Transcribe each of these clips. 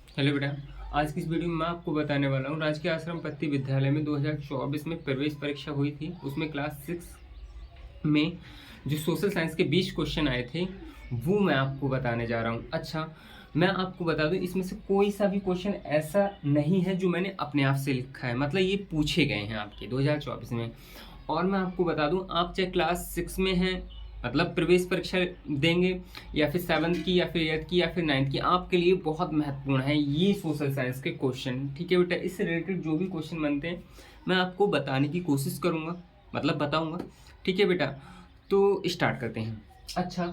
Hello बेटा। आज की इस वीडियो में मैं आपको बताने वाला हूँ राजकीय आश्रम पत्ती विद्यालय में 2024 में प्रवेश परीक्षा हुई थी। उसमें क्लास 6 में जो सोशल साइंस के 20 क्वेश्चन आए थे वो मैं आपको बताने जा रहा हूँ। अच्छा, मैं आपको बता दूँ इसमें से कोई सा भी क्वेश्चन ऐसा नहीं है जो मैंने अपने आप से लिखा है, मतलब ये पूछे गए हैं आपके 2024 में। और मैं आपको बता दूँ, आप चाहे क्लास 6 में हैं, मतलब प्रवेश परीक्षा देंगे, या फिर 7th की या फिर 8th की या फिर 9th की, आपके लिए बहुत महत्वपूर्ण है ये सोशल साइंस के क्वेश्चन। ठीक है बेटा, इससे रिलेटेड जो भी क्वेश्चन बनते हैं मैं आपको बताने की कोशिश करूँगा, मतलब बताऊँगा। ठीक है बेटा, तो स्टार्ट करते हैं। अच्छा,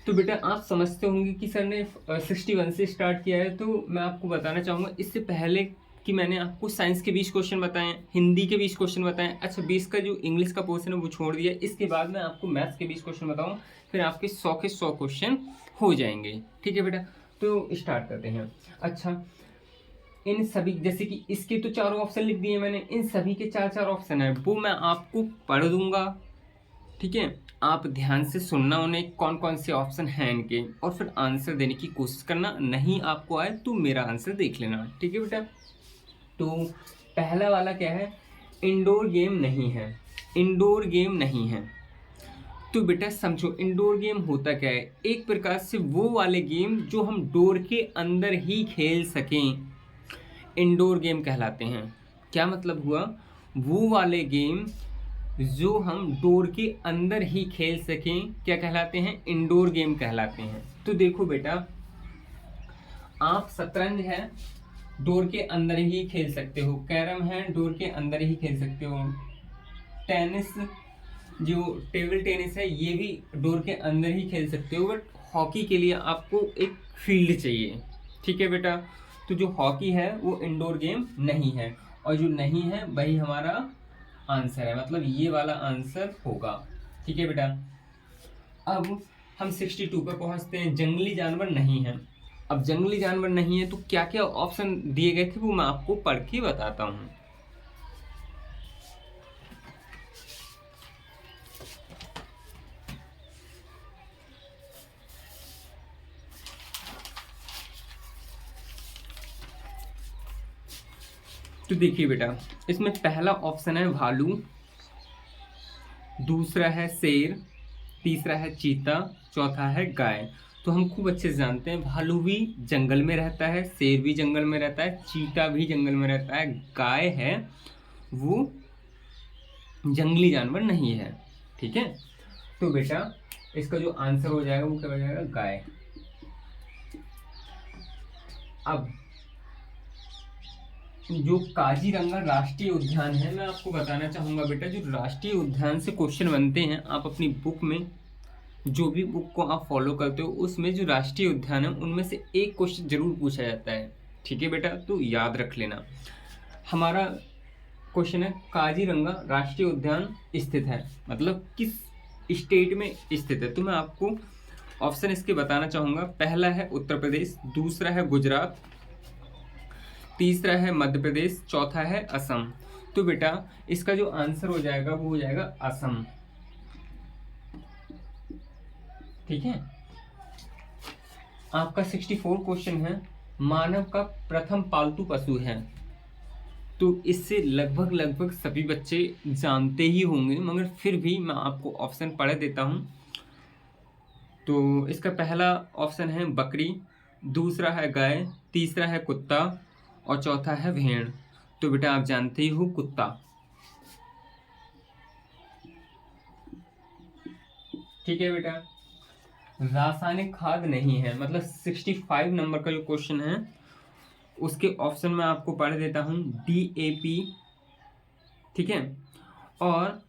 तो बेटा आप समझते होंगे कि सर ने 61 से स्टार्ट किया है, तो मैं आपको बताना चाहूँगा इससे पहले कि मैंने आपको साइंस के 20 क्वेश्चन बताएं, हिंदी के 20 क्वेश्चन बताएं। अच्छा, 20 का जो इंग्लिश का पोर्शन है वो छोड़ दिया, इसके बाद मैं आपको मैथ्स के 20 क्वेश्चन बताऊँ, फिर आपके 100 के 100 क्वेश्चन हो जाएंगे। ठीक है बेटा, तो स्टार्ट करते हैं। अच्छा, इन सभी जैसे कि इसके तो चारों ऑप्शन लिख दिए मैंने, इन सभी के चार चार ऑप्शन है वो मैं आपको पढ़ दूंगा। ठीक है, आप ध्यान से सुनना उन्हें कौन कौन से ऑप्शन हैं इनके, और फिर आंसर देने की कोशिश करना। नहीं आपको आए तो मेरा आंसर देख लेना। ठीक है बेटा, तो पहला वाला क्या है, इंडोर गेम नहीं है। इंडोर गेम नहीं है तो बेटा समझो इंडोर गेम होता क्या है, एक प्रकार से वो वाले गेम जो हम डोर के अंदर ही खेल सकें इंडोर गेम कहलाते हैं। क्या मतलब हुआ, वो वाले गेम जो हम डोर के अंदर ही खेल सकें क्या कहलाते हैं, इंडोर गेम कहलाते हैं। तो देखो बेटा, आप शतरंज है डोर के अंदर ही खेल सकते हो, कैरम है डोर के अंदर ही खेल सकते हो, टेनिस जो टेबल टेनिस है ये भी डोर के अंदर ही खेल सकते हो, बट हॉकी के लिए आपको एक फील्ड चाहिए। ठीक है बेटा, तो जो हॉकी है वो इंडोर गेम नहीं है, और जो नहीं है वही हमारा आंसर है, मतलब ये वाला आंसर होगा। ठीक है बेटा, अब हम 62 पर पहुंचते हैं, जंगली जानवर नहीं है। अब जंगली जानवर नहीं है तो क्या क्या ऑप्शन दिए गए थे वो मैं आपको पढ़ के बताता हूँ। तो देखिए बेटा, इसमें पहला ऑप्शन है भालू, दूसरा है शेर, तीसरा है चीता, चौथा है गाय। तो हम खूब अच्छे से जानते हैं भालू भी जंगल में रहता है, शेर भी जंगल में रहता है, चीता भी जंगल में रहता है, गाय है वो जंगली जानवर नहीं है। ठीक है, तो बेटा इसका जो आंसर हो जाएगा वो क्या हो जाएगा, गाय। अब जो काजीरंगा राष्ट्रीय उद्यान है, मैं आपको बताना चाहूंगा बेटा, जो राष्ट्रीय उद्यान से क्वेश्चन बनते हैं, आप अपनी बुक में जो भी बुक को आप फॉलो करते हो उसमें जो राष्ट्रीय उद्यान है उनमें से एक क्वेश्चन जरूर पूछा जाता है। ठीक है बेटा, तो याद रख लेना। हमारा क्वेश्चन है काजीरंगा राष्ट्रीय उद्यान स्थित है, मतलब किस स्टेट में स्थित है। तो मैं आपको ऑप्शन इसके बताना चाहूंगा। पहला है उत्तर प्रदेश, दूसरा है गुजरात, तीसरा है मध्य प्रदेश, चौथा है असम। तो बेटा इसका जो आंसर हो जाएगा वो हो जाएगा असम। ठीक है, आपका 64 क्वेश्चन है, मानव का प्रथम पालतू पशु है। तो इससे लगभग लगभग सभी बच्चे जानते ही होंगे, मगर फिर भी मैं आपको ऑप्शन पढ़ देता हूँ। तो इसका पहला ऑप्शन है बकरी, दूसरा है गाय, तीसरा है कुत्ता, और चौथा है भेड़। तो बेटा आप जानते ही हो कुत्ता। ठीक है बेटा, रासायनिक खाद नहीं है, मतलब 65 नंबर का जो क्वेश्चन है उसके ऑप्शन में आपको पढ़ देता हूँ। DAP, ठीक है, और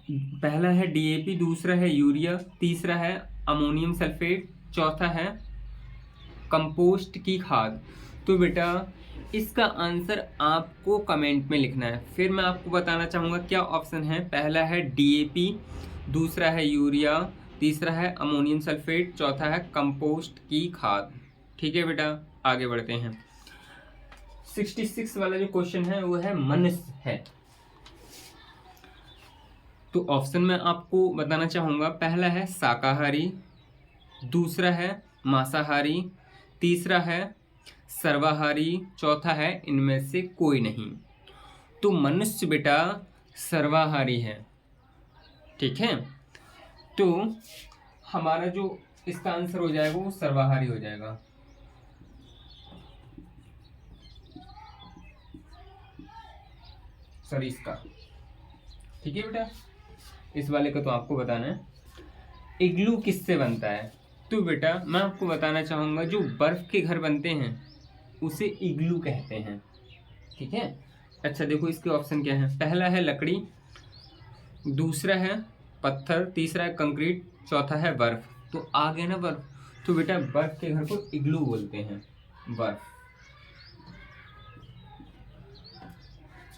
पहला है DAP, दूसरा है यूरिया, तीसरा है अमोनियम सल्फेट, चौथा है कंपोस्ट की खाद। तो बेटा इसका आंसर आपको कमेंट में लिखना है। फिर मैं आपको बताना चाहूँगा क्या ऑप्शन है। पहला है DAP, दूसरा है यूरिया, तीसरा है अमोनियम सल्फेट, चौथा है कंपोस्ट की खाद। ठीक है बेटा, आगे बढ़ते हैं। 66 वाला जो क्वेश्चन है वो है मनुष्य है। तो ऑप्शन में आपको बताना चाहूँगा। पहला है शाकाहारी, दूसरा है मांसाहारी, तीसरा है सर्वाहारी, चौथा है इनमें से कोई नहीं। तो मनुष्य बेटा सर्वाहारी है, ठीक है। तो हमारा जो इसका आंसर हो जाएगा वो सर्वाहारी हो जाएगा। सॉरी इसका, ठीक है बेटा। इस वाले का तो आपको बताना है। इग्लू किससे बनता है? तो बेटा मैं आपको बताना चाहूँगा जो बर्फ़ के घर बनते हैं उसे इग्लू कहते हैं, ठीक है। अच्छा देखो इसके ऑप्शन क्या है। पहला है लकड़ी, दूसरा है पत्थर, तीसरा है कंक्रीट, चौथा है बर्फ़। तो आ गया ना बर्फ़, तो बेटा बर्फ़ के घर को इग्लू बोलते हैं, बर्फ़।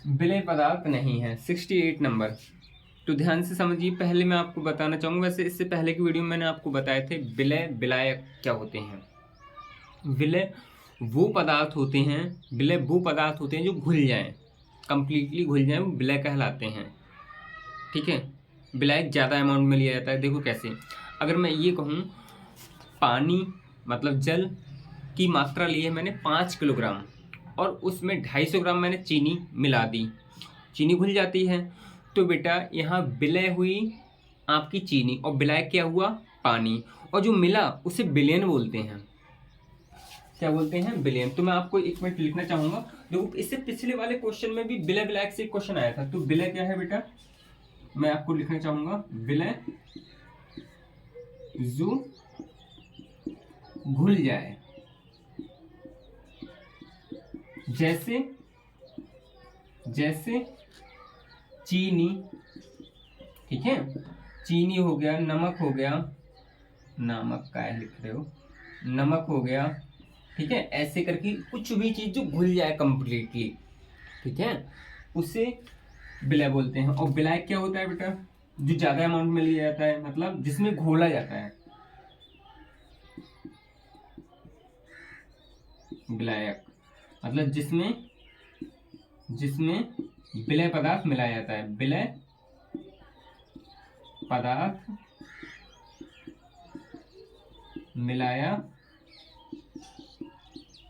विलय पदार्थ नहीं है, 68 नंबर। तो ध्यान से समझिए, पहले मैं आपको बताना चाहूँगा, वैसे इससे पहले की वीडियो में मैंने आपको बताए थे विलय विलायक क्या होते हैं। विलय वो पदार्थ होते हैं, विलय वो पदार्थ होते हैं जो घुल जाएं, कंप्लीटली घुल जाएं, वो विलय कहलाते हैं, ठीक है। विलायक ज़्यादा अमाउंट में लिया जाता है। देखो कैसे, अगर मैं ये कहूँ पानी मतलब जल की मात्रा ली है मैंने 5 किलोग्राम और उसमें 250 ग्राम मैंने चीनी मिला दी, चीनी घुल जाती है। तो बेटा यहाँ विलय हुई आपकी चीनी और विलायक क्या हुआ? पानी। और जो मिला उसे विलयन बोलते हैं। क्या बोलते हैं? विलयन। तो मैं आपको एक मिनट लिखना चाहूंगा। देखो इससे पिछले वाले क्वेश्चन में भी विलय विलायक से एक क्वेश्चन आया था। तो विलय क्या है बेटा? मैं आपको लिखना चाहूंगा विलय जो घुल जाए, जैसे जैसे चीनी, ठीक है, चीनी हो गया, नमक हो गया, नमक का लिख रहे हो, नमक हो गया, ठीक है। ऐसे करके कुछ भी चीज जो घुल जाए कंप्लीटली, ठीक है, उसे विलय बोलते हैं। और विलायक क्या होता है बेटा? जो ज्यादा अमाउंट में लिया जाता है, मतलब जिसमें घोला जाता है, विलायक मतलब जिसमें विलय पदार्थ मिलाया जाता है, विलय पदार्थ मिलाया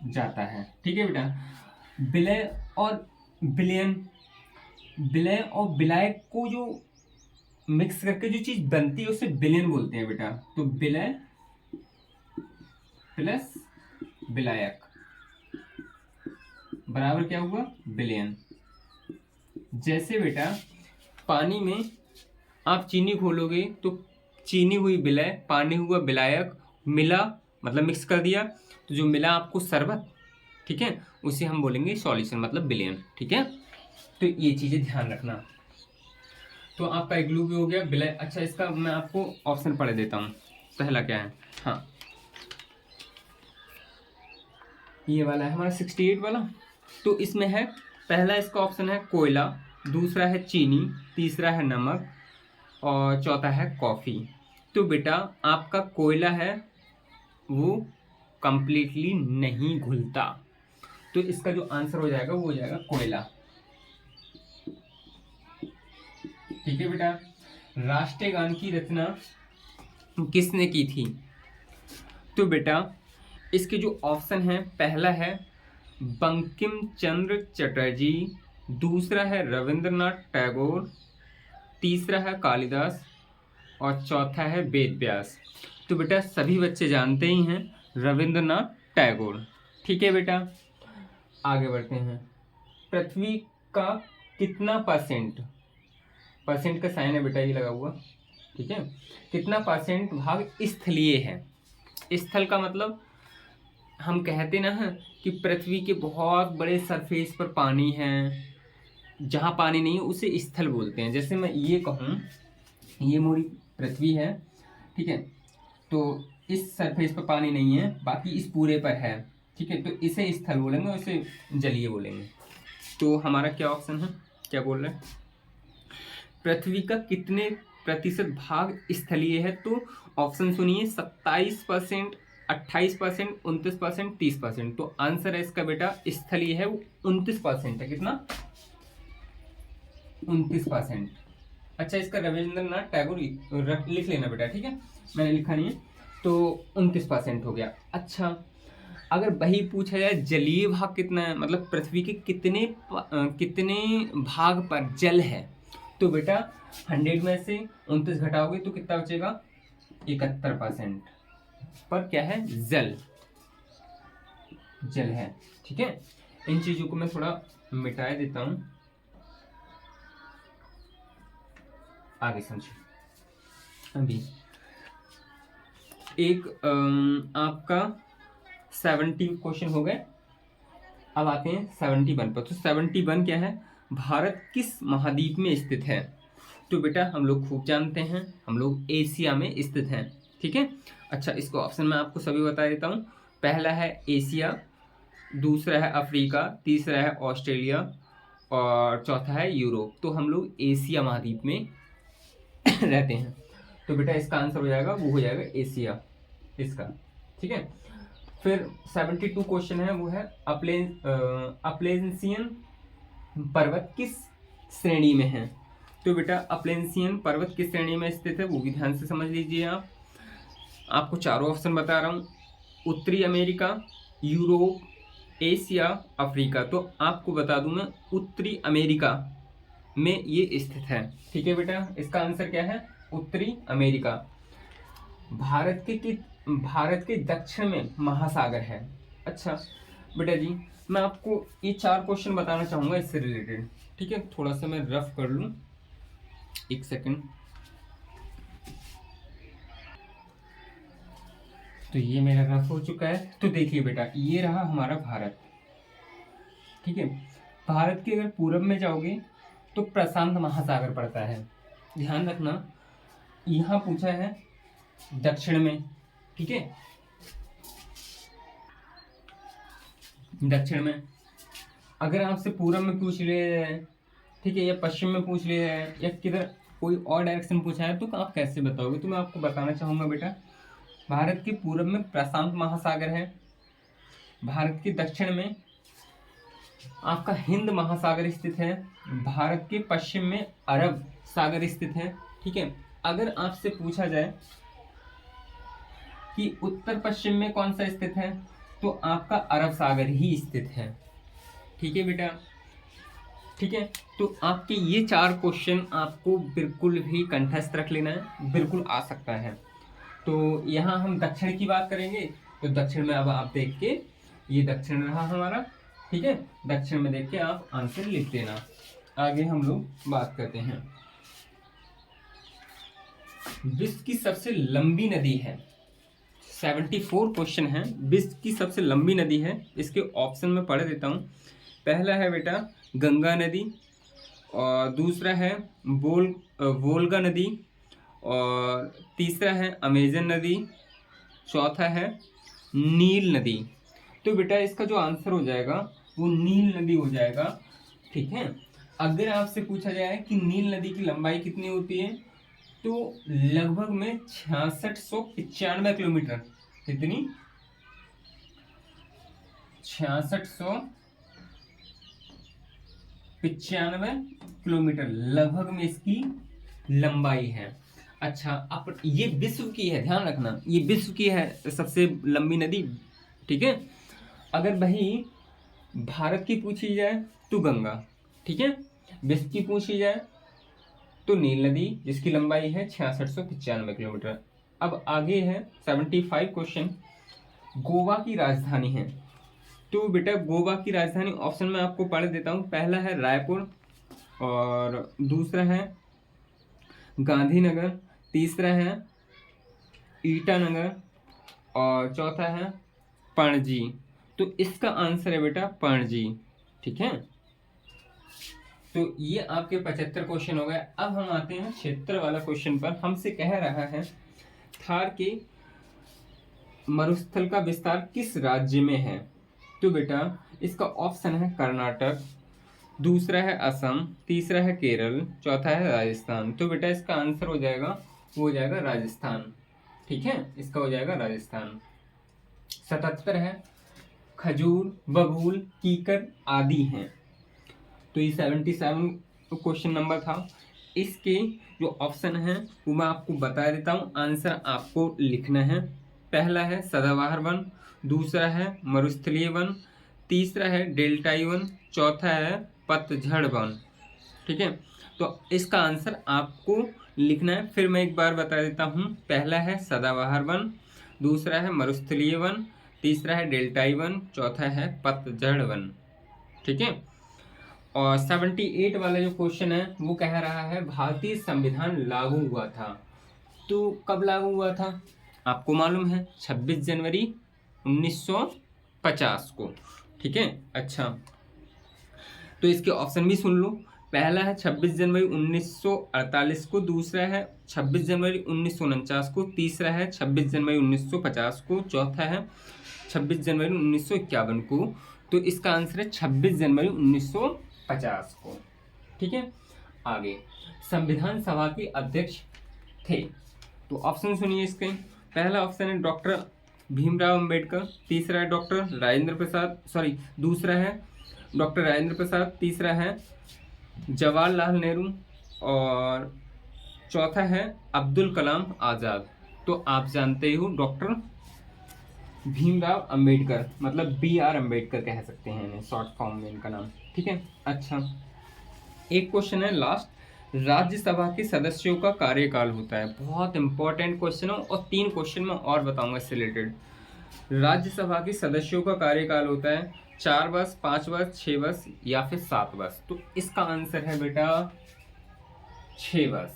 जाता है, ठीक है बेटा। विलय और विलयन, विलय और विलायक को जो मिक्स करके जो चीज बनती है उसे विलयन बोलते हैं बेटा। तो विलय प्लस विलायक बराबर क्या हुआ? विलयन। जैसे बेटा पानी में आप चीनी घोलोगे तो चीनी हुई विलय, पानी हुआ विलायक, मिला मतलब मिक्स कर दिया, तो जो मिला आपको शरबत, ठीक है, उसे हम बोलेंगे सॉल्यूशन मतलब विलयन, ठीक है। तो ये चीजें ध्यान रखना। तो आपका इग्लू भी हो गया, विलय। अच्छा इसका मैं आपको ऑप्शन पढ़ देता हूँ। पहला क्या है? हाँ ये वाला है हमारा 68 वाला। तो इसमें है, पहला इसका ऑप्शन है कोयला, दूसरा है चीनी, तीसरा है नमक और चौथा है कॉफ़ी। तो बेटा आपका कोयला है वो कंप्लीटली नहीं घुलता, तो इसका जो आंसर हो जाएगा वो हो जाएगा कोयला, ठीक है बेटा। राष्ट्रीय गान की रचना किसने की थी? तो बेटा इसके जो ऑप्शन है, पहला है बंकिम चंद्र चटर्जी, दूसरा है रविंद्रनाथ टैगोर, तीसरा है कालिदास और चौथा है वेद व्यास। तो बेटा सभी बच्चे जानते ही हैं रविंद्रनाथ टैगोर, ठीक है बेटा। आगे बढ़ते हैं। पृथ्वी का कितना परसेंट, परसेंट का साइन है बेटा ये लगा हुआ, ठीक है, कितना परसेंट भाग स्थलीय है? स्थल का मतलब हम कहते ना हैं कि पृथ्वी के बहुत बड़े सरफेस पर पानी है, जहाँ पानी नहीं है उसे स्थल बोलते हैं। जैसे मैं ये कहूँ ये मोरी पृथ्वी है, ठीक है, तो इस सरफेस पर पानी नहीं है, बाकी इस पूरे पर है, ठीक है, तो इसे स्थल बोलेंगे और इसे जलीय बोलेंगे। तो हमारा क्या ऑप्शन है, क्या बोल रहे हैं? पृथ्वी का कितने प्रतिशत भाग स्थलीय है? तो ऑप्शन सुनिए, 27%, 28%, 29%, 30%। तो आंसर है इसका बेटा स्थलीय है वो 29% है। कितना? 29%। अच्छा इसका रविंद्रनाथ टैगोर लिख लेना बेटा, ठीक है, मैंने लिखा नहीं है। तो 29% हो गया। अच्छा अगर वही पूछा जाए जलीय भाग कितना है, मतलब पृथ्वी के कितने भाग पर जल है, तो बेटा 100 में से 29 घटाओगे तो कितना बचेगा, 71% पर क्या है, जल है। ठीक है, इन चीजों को मैं थोड़ा मिटा देता हूं, आगे समझो। अभी एक आपका 70 क्वेश्चन हो गए, अब आते हैं 71 पर। तो 71 क्या है, भारत किस महाद्वीप में स्थित है, तो बेटा हम लोग खूब जानते हैं, हम लोग एशिया में स्थित हैं। ठीक है, अच्छा इसको ऑप्शन में आपको सभी बता देता हूँ। पहला है एशिया, दूसरा है अफ्रीका, तीसरा है ऑस्ट्रेलिया और चौथा है यूरोप। तो हम लोग एशिया महाद्वीप में रहते हैं, तो बेटा इसका आंसर हो जाएगा, वो हो जाएगा एशिया इसका। ठीक है, फिर 72 क्वेश्चन है, वो है अपलेंसियन पर्वत किस श्रेणी में है, तो बेटा अपलेंसियन पर्वत किस श्रेणी में स्थित है, वो भी ध्यान से समझ लीजिए आप। आपको चारों ऑप्शन बता रहा हूँ, उत्तरी अमेरिका, यूरोप, एशिया, अफ्रीका। तो आपको बता दूं मैं, उत्तरी अमेरिका में ये स्थित है। ठीक है बेटा, इसका आंसर क्या है, उत्तरी अमेरिका। भारत के दक्षिण में महासागर है। अच्छा बेटा जी, मैं आपको ये 4 क्वेश्चन बताना चाहूंगा इससे रिलेटेड। ठीक है, थोड़ा सा मैं रफ कर लूं, एक सेकंड। तो ये मेरा रफ हो चुका है। तो देखिए बेटा, ये रहा हमारा भारत। ठीक है, भारत के अगर पूरब में जाओगे तो प्रशांत महासागर पड़ता है। ध्यान रखना, यहाँ पूछा है दक्षिण में। ठीक है, दक्षिण में। अगर आपसे पूरब में पूछ लिया है, ठीक है, या पश्चिम में पूछ लिया है, या किधर कोई और डायरेक्शन पूछा है, तो आप कैसे बताओगे। तो मैं आपको बताना चाहूंगा बेटा, भारत के पूरब में प्रशांत महासागर है, भारत के दक्षिण में आपका हिंद महासागर स्थित है, भारत के पश्चिम में अरब सागर स्थित है। ठीक है, अगर आपसे पूछा जाए कि उत्तर पश्चिम में कौन सा स्थित है, तो आपका अरब सागर ही स्थित है। ठीक है बेटा, ठीक है, तो आपके ये 4 क्वेश्चन आपको बिल्कुल भी कंठस्थ रख लेना है, बिल्कुल आ सकता है। तो यहाँ हम दक्षिण की बात करेंगे, तो दक्षिण में अब आप देख के, ये दक्षिण रहा हमारा। ठीक है, दक्षिण में देख के आप आंसर लिख देना। आगे हम लोग बात करते हैं, विश्व की सबसे लंबी नदी है। 74 क्वेश्चन है, विश्व की सबसे लंबी नदी है। इसके ऑप्शन में पढ़ देता हूँ। पहला है बेटा गंगा नदी, और दूसरा है वोल्गा नदी, और तीसरा है अमेजन नदी, चौथा है नील नदी। तो बेटा इसका जो आंसर हो जाएगा वो नील नदी हो जाएगा। ठीक है, अगर आपसे पूछा जाए कि नील नदी की लंबाई कितनी होती है, तो लगभग में 6695 किलोमीटर। कितनी, 6695 किलोमीटर लगभग में इसकी लंबाई है। अच्छा, अब ये विश्व की है, ध्यान रखना, ये विश्व की है सबसे लंबी नदी। ठीक है, अगर वही भारत की पूछी जाए तो गंगा। ठीक है, विश्व की पूछी जाए तो नील नदी, जिसकी लंबाई है 6695 किलोमीटर। अब आगे है 75 क्वेश्चन, गोवा की राजधानी है। तो बेटा गोवा की राजधानी ऑप्शन में आपको पढ़ देता हूँ। पहला है रायपुर, और दूसरा है गांधीनगर, तीसरा है ईटानगर, और चौथा है पणजी। तो इसका आंसर है बेटा पणजी। ठीक है, तो ये आपके 75 क्वेश्चन हो गए। अब हम आते हैं क्षेत्र वाला क्वेश्चन पर। हमसे कह रहा है थार के मरुस्थल का विस्तार किस राज्य में है, तो बेटा इसका ऑप्शन है कर्नाटक, दूसरा है असम, तीसरा है केरल, चौथा है राजस्थान। तो बेटा इसका आंसर हो जाएगा, वो हो जाएगा राजस्थान। ठीक है, इसका हो जाएगा राजस्थान। 77 है खजूर, बबूल, कीकर आदि हैं। तो ये 77 क्वेश्चन नंबर था। इसके जो ऑप्शन हैं वो मैं आपको बता देता हूँ, आंसर आपको लिखना है। पहला है सदाबहार वन, दूसरा है मरुस्थलीय वन, तीसरा है डेल्टाई वन, चौथा है पतझड़ वन। ठीक है, तो इसका आंसर आपको लिखना है। फिर मैं एक बार बता देता हूँ, पहला है सदाबहार वन, दूसरा है मरुस्थलीय वन, तीसरा है डेल्टाई वन, चौथा है पतझड़ वन। ठीक है, और 78 वाला जो क्वेश्चन है वो कह रहा है भारतीय संविधान लागू हुआ था, तो कब लागू हुआ था? आपको मालूम है 26 जनवरी 1950 को। ठीक है, अच्छा, तो इसके ऑप्शन भी सुन लो। पहला है 26 जनवरी 1948 को, दूसरा है 26 जनवरी 1949 को, तीसरा है 26 जनवरी 1950 को, चौथा है 26 जनवरी 1951 को। तो इसका आंसर है 26 जनवरी 1950 को। ठीक है, आगे संविधान सभा के अध्यक्ष थे, तो ऑप्शन सुनिए इसके। पहला ऑप्शन है डॉक्टर भीमराव अंबेडकर, तीसरा है डॉक्टर राजेंद्र प्रसाद, दूसरा है डॉक्टर राजेंद्र प्रसाद, तीसरा है जवाहरलाल नेहरू और चौथा है अब्दुल कलाम आज़ाद। तो आप जानते हो डॉक्टर भीमराव अंबेडकर, मतलब BR अंबेडकर कह सकते हैं इन्हें, शॉर्ट फॉर्म में इनका नाम। ठीक है, अच्छा, एक क्वेश्चन है लास्ट, राज्यसभा के सदस्यों का कार्यकाल होता है। बहुत इंपॉर्टेंट क्वेश्चन है, और 3 क्वेश्चन मैं और बताऊंगा इससे रिलेटेड। राज्यसभा के सदस्यों का कार्यकाल होता है 4 वर्ष, 5 वर्ष, 6 वर्ष या फिर 7 वर्ष। तो इसका आंसर है बेटा 6 वर्ष।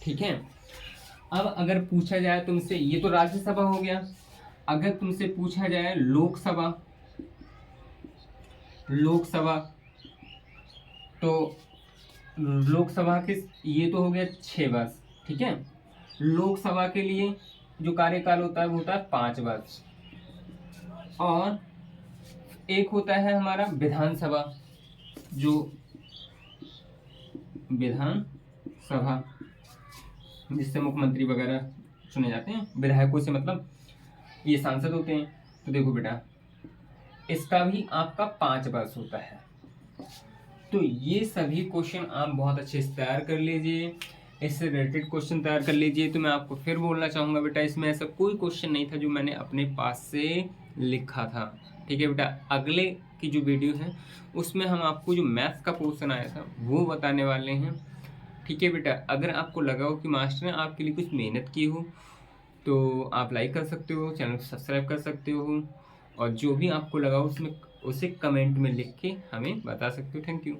ठीक है, अब अगर पूछा जाए तुमसे, ये तो राज्यसभा हो गया, अगर तुमसे पूछा जाए लोकसभा, तो लोकसभा के ये तो हो गया 6 वर्ष। ठीक है, लोकसभा के लिए जो कार्यकाल होता है वो होता है 5 वर्ष, और एक होता है हमारा विधानसभा, जो विधानसभा जिससे मुख्यमंत्री वगैरह चुने जाते हैं, विधायकों से मतलब ये सांसद होते हैं। तो देखो बेटा, इसका भी आपका 5 वर्ष होता है। तो ये सभी क्वेश्चन आप बहुत अच्छे से तैयार कर लीजिए, इससे रिलेटेड क्वेश्चन तैयार कर लीजिए। तो मैं आपको फिर बोलना चाहूँगा बेटा, इसमें ऐसा कोई क्वेश्चन नहीं था जो मैंने अपने पास से लिखा था। ठीक है बेटा, अगले की जो वीडियो है उसमें हम आपको जो मैथ्स का पोर्शन आया था वो बताने वाले हैं। ठीक है बेटा, अगर आपको लगा हो कि मास्टर ने आपके लिए कुछ मेहनत की हो तो आप लाइक कर सकते हो, चैनल को सब्सक्राइब कर सकते हो, और जो भी आपको लगा हो उसमें उसे कमेंट में लिख के हमें बता सकते हो। Thank you.